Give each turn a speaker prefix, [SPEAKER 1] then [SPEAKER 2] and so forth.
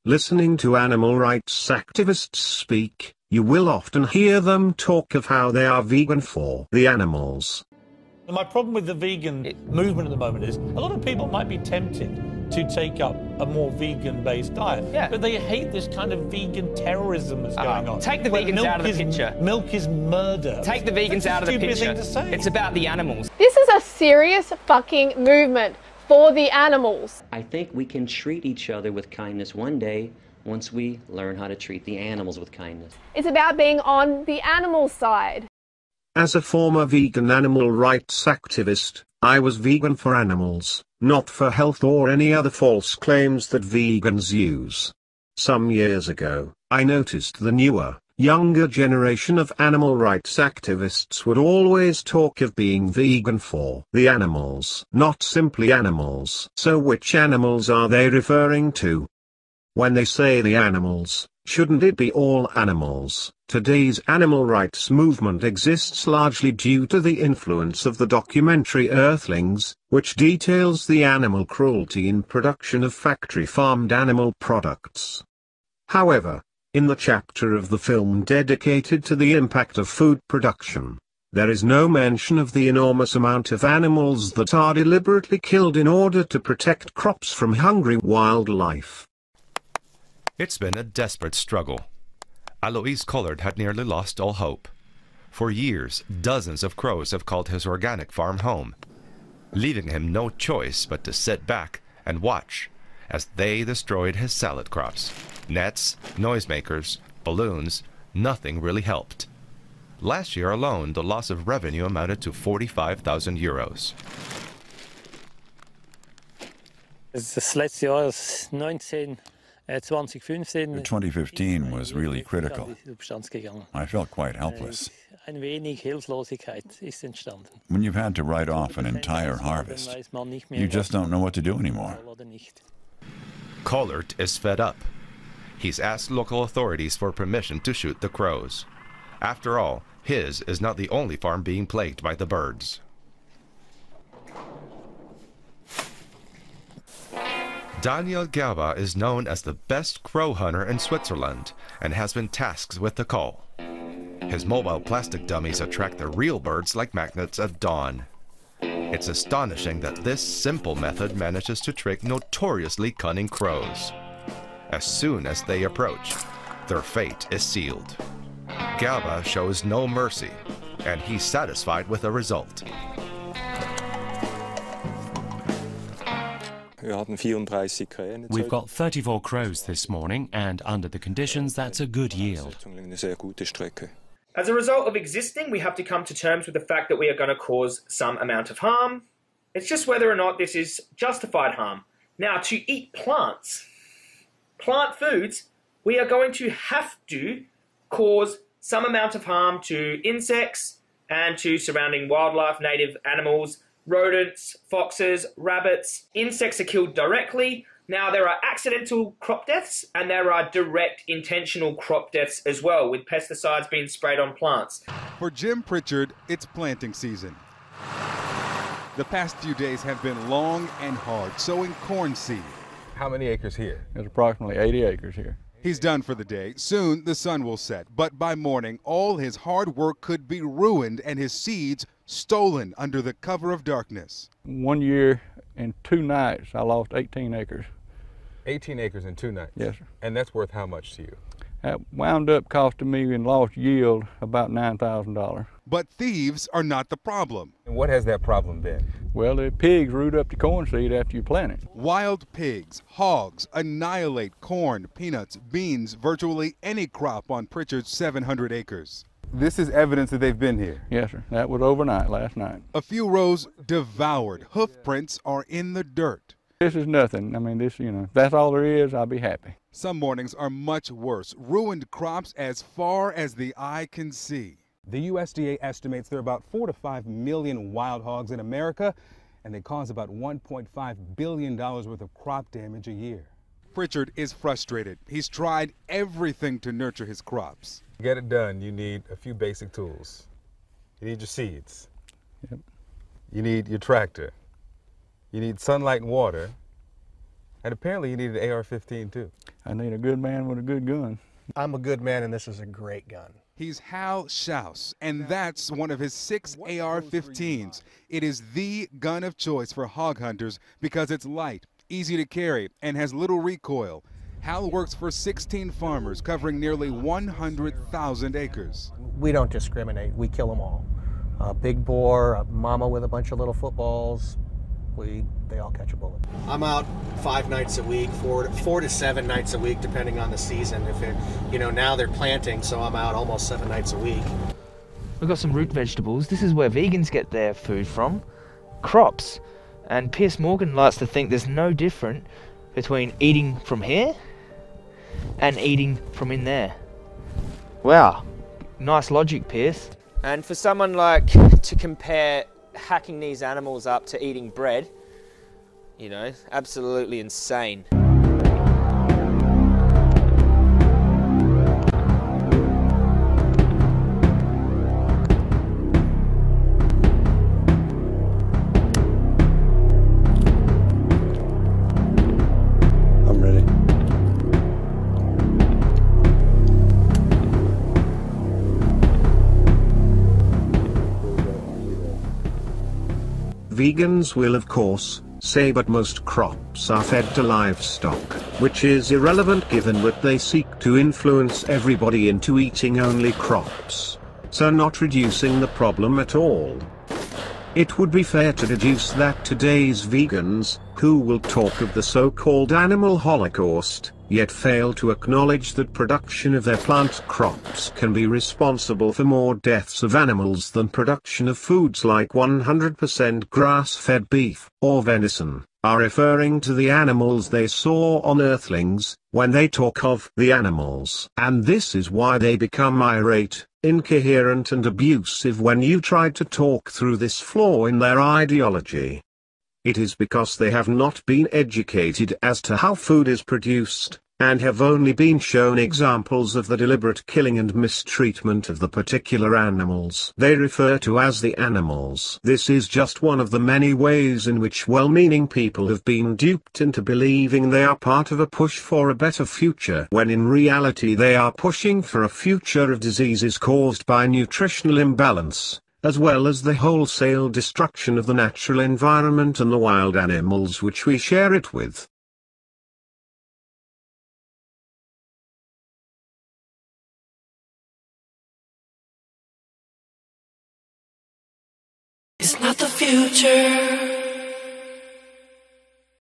[SPEAKER 1] Listening to animal rights activists speak, you will often hear them talk of how they are vegan for the animals.
[SPEAKER 2] My problem with the vegan movement at the moment is a lot of people might be tempted to take up a more vegan-based diet, but they hate this kind of vegan terrorism that's going on.
[SPEAKER 3] Take the vegans out of the picture.
[SPEAKER 2] Milk is murder.
[SPEAKER 3] Take the vegans out of the picture.
[SPEAKER 2] Thing to say.
[SPEAKER 3] It's about the animals.
[SPEAKER 4] This is a serious fucking movement for the animals.
[SPEAKER 5] I think we can treat each other with kindness one day once we learn how to treat the animals with kindness.
[SPEAKER 4] It's about being on the animal side.
[SPEAKER 1] As a former vegan animal rights activist, I was vegan for animals, not for health or any other false claims that vegans use. Some years ago, I noticed the newer, younger generation of animal rights activists would always talk of being vegan for the animals, not simply animals. So which animals are they referring to? When they say the animals, shouldn't it be all animals? Today's animal rights movement exists largely due to the influence of the documentary Earthlings, which details the animal cruelty in production of factory-farmed animal products. However, in the chapter of the film dedicated to the impact of food production, there is no mention of the enormous amount of animals that are deliberately killed in order to protect crops from hungry wildlife.
[SPEAKER 6] It's been a desperate struggle. Alois Collard had nearly lost all hope. For years, dozens of crows have called his organic farm home, leaving him no choice but to sit back and watch as they destroyed his salad crops. Nets, noisemakers, balloons, nothing really helped. Last year alone, the loss of revenue amounted to 45,000 euros.
[SPEAKER 7] Das letzte Jahr, das 2015
[SPEAKER 8] was really critical. I felt quite helpless. When you've had to write off an entire harvest, you just don't know what to do anymore.
[SPEAKER 6] Collard is fed up. He's asked local authorities for permission to shoot the crows. After all, his is not the only farm being plagued by the birds. Daniel Gerber is known as the best crow hunter in Switzerland and has been tasked with the call. His mobile plastic dummies attract the real birds like magnets at dawn. It's astonishing that this simple method manages to trick notoriously cunning crows. As soon as they approach, their fate is sealed. Gerber shows no mercy, and he's satisfied with the result.
[SPEAKER 9] We've got 34 crows this morning, and under the conditions, that's a good yield.
[SPEAKER 10] As a result of existing, we have to come to terms with the fact that we are going to cause some amount of harm. It's just whether or not this is justified harm. Now, to eat plants, plant foods, we are going to have to cause some amount of harm to insects and to surrounding wildlife, native animals, rodents, foxes, rabbits. Insects are killed directly. Now, there are accidental crop deaths and there are direct intentional crop deaths as well, with pesticides being sprayed on plants.
[SPEAKER 11] For Jim Pritchard, it's planting season. The past few days have been long and hard, sowing corn seed.
[SPEAKER 12] How many acres here?
[SPEAKER 13] There's approximately 80 acres here.
[SPEAKER 11] He's done for the day. Soon the sun will set, but by morning all his hard work could be ruined and his seeds stolen under the cover of darkness.
[SPEAKER 13] 1 year and 2 nights I lost 18 acres.
[SPEAKER 12] 18 acres in 2 nights?
[SPEAKER 13] Yes, sir.
[SPEAKER 12] And that's worth how much to you?
[SPEAKER 13] That wound up costing me in lost yield about $9,000.
[SPEAKER 11] But thieves are not the problem.
[SPEAKER 12] And what has that problem been?
[SPEAKER 13] Well, the pigs root up the corn seed after you plant it.
[SPEAKER 11] Wild pigs, hogs annihilate corn, peanuts, beans, virtually any crop on Pritchard's 700 acres.
[SPEAKER 12] This is evidence that they've been here?
[SPEAKER 13] Yes, sir. That was overnight, last night.
[SPEAKER 11] A few rows devoured. Hoof prints are in the dirt.
[SPEAKER 13] This is nothing. I mean, this, if that's all there is, I'll be happy.
[SPEAKER 11] Some mornings are much worse. Ruined crops as far as the eye can see.
[SPEAKER 12] The USDA estimates there are about 4 to 5 million wild hogs in America, and they cause about $1.5 billion worth of crop damage a year.
[SPEAKER 11] Pritchard is frustrated. He's tried everything to nurture his crops.
[SPEAKER 12] To get it done, you need a few basic tools. You need your seeds.
[SPEAKER 13] Yep.
[SPEAKER 12] You need your tractor. You need sunlight and water. And apparently you need an AR-15 too.
[SPEAKER 13] I need a good man with a good gun.
[SPEAKER 14] I'm a good man and this is a great gun.
[SPEAKER 11] He's Hal Schaus, and that's one of his 6 AR-15s. It is the gun of choice for hog hunters because it's light, easy to carry, and has little recoil. Hal works for 16 farmers covering nearly 100,000 acres.
[SPEAKER 14] We don't discriminate. We kill them all. A big boar, a mama with a bunch of little footballs, they all catch a bullet. I'm out 5 nights a week, 4 to 7 nights a week, depending on the season. If it, now they're planting, so I'm out almost 7 nights a week.
[SPEAKER 15] We've got some root vegetables. This is where vegans get their food from. Crops. And Piers Morgan likes to think there's no difference between eating from here and eating from in there. Wow. Nice logic, Piers.
[SPEAKER 3] And for someone like to compare hacking these animals up to eating bread, absolutely insane.
[SPEAKER 14] I'm ready.
[SPEAKER 1] Vegans will of course say but most crops are fed to livestock, which is irrelevant given that they seek to influence everybody into eating only crops, so not reducing the problem at all. It would be fair to deduce that today's vegans, who will talk of the so-called animal holocaust, yet fail to acknowledge that production of their plant crops can be responsible for more deaths of animals than production of foods like 100% grass-fed beef or venison, are referring to the animals they saw on Earthlings, when they talk of the animals. And this is why they become irate, incoherent and abusive when you try to talk through this flaw in their ideology. It is because they have not been educated as to how food is produced, and have only been shown examples of the deliberate killing and mistreatment of the particular animals they refer to as the animals. This is just one of the many ways in which well-meaning people have been duped into believing they are part of a push for a better future, when in reality they are pushing for a future of diseases caused by nutritional imbalance, as well as the wholesale destruction of the natural environment and the wild animals which we share it with.
[SPEAKER 16] It's not the future.